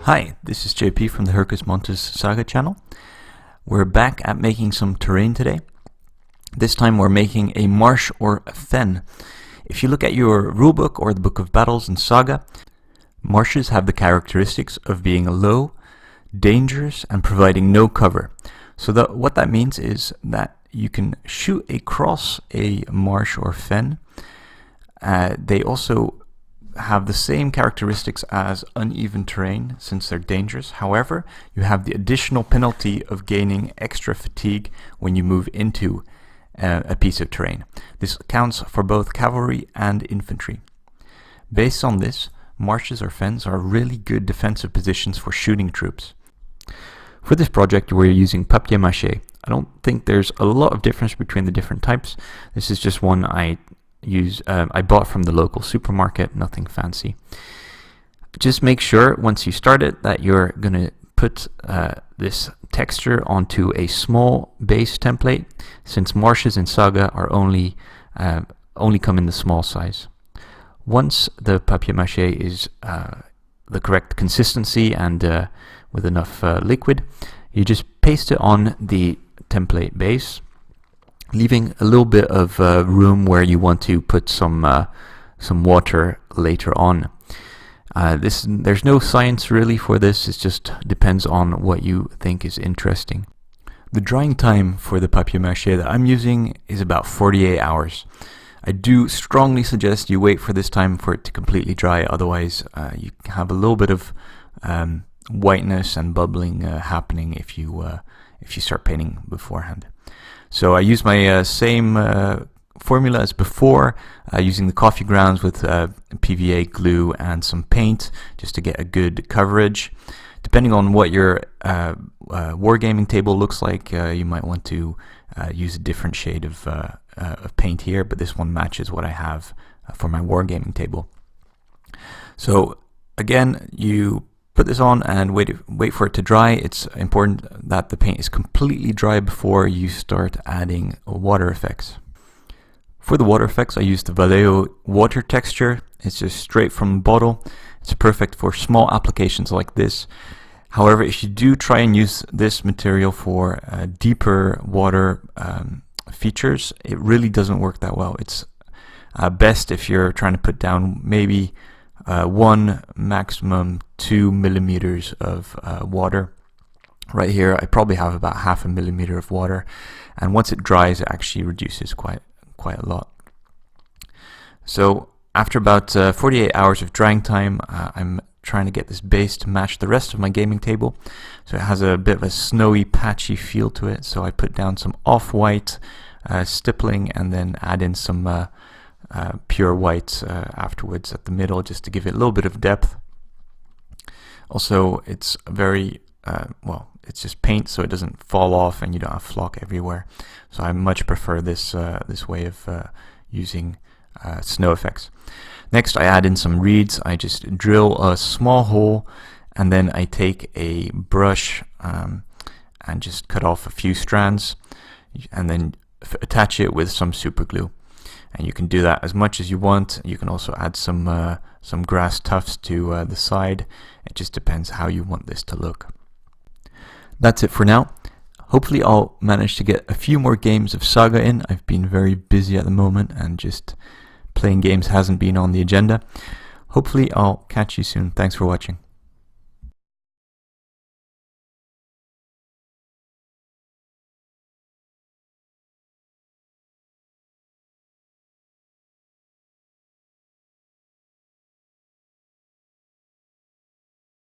Hi, this is JP from the Hercus Montes Saga channel. We're back at making some terrain today. This time we're making a marsh or a fen. If you look at your rulebook or the Book of Battles in Saga, marshes have the characteristics of being low, dangerous, and providing no cover. So what that means is that you can shoot across a marsh or fen. They also have the same characteristics as uneven terrain since they're dangerous. However, you have the additional penalty of gaining extra fatigue when you move into a piece of terrain. This counts for both cavalry and infantry. Based on this, marshes or fens are really good defensive positions for shooting troops. For this project we're using pt3. I don't think there's a lot of difference between the different types. This is just one I bought from the local supermarket, nothing fancy. Just make sure once you start it that you're gonna put this texture onto a small base template, since marshes in Saga are only come in the small size. Once the papier-mâché is the correct consistency and with enough liquid, you just paste it on the template base, leaving a little bit of room where you want to put some water later on. There's no science really for this, it just depends on what you think is interesting. The drying time for the papier-mâché that I'm using is about 48 hours. I do strongly suggest you wait for this time for it to completely dry, otherwise you have a little bit of whiteness and bubbling happening if you start painting beforehand. So I use my same formula as before, using the coffee grounds with PVA glue and some paint just to get a good coverage. Depending on what your wargaming table looks like, you might want to use a different shade of paint here, but this one matches what I have for my wargaming table. So again, you put this on and wait for it to dry. It's important that the paint is completely dry before you start adding water effects. For the water effects, I used the Vallejo water texture. It's just straight from the bottle. It's perfect for small applications like this. However, if you do try and use this material for deeper water features, it really doesn't work that well. It's best if you're trying to put down maybe 1 maximum 2 millimeters of water. Right here I probably have about 0.5 millimeter of water, and once it dries it actually reduces quite a lot. So after about 48 hours of drying time, I'm trying to get this base to match the rest of my gaming table, so it has a bit of a snowy patchy feel to it. So I put down some off-white stippling and then add in some pure white afterwards at the middle, just to give it a little bit of depth. Also, it's very it's just paint, so it doesn't fall off and you don't have flock everywhere. So I much prefer this way of using snow effects. Next, I add in some reeds. I just drill a small hole, and then I take a brush and just cut off a few strands, and then attach it with some super glue. And you can do that as much as you want. You can also add some grass tufts to the side. It just depends how you want this to look. That's it for now. Hopefully I'll manage to get a few more games of Saga in. I've been very busy at the moment and just playing games hasn't been on the agenda. Hopefully I'll catch you soon. Thanks for watching.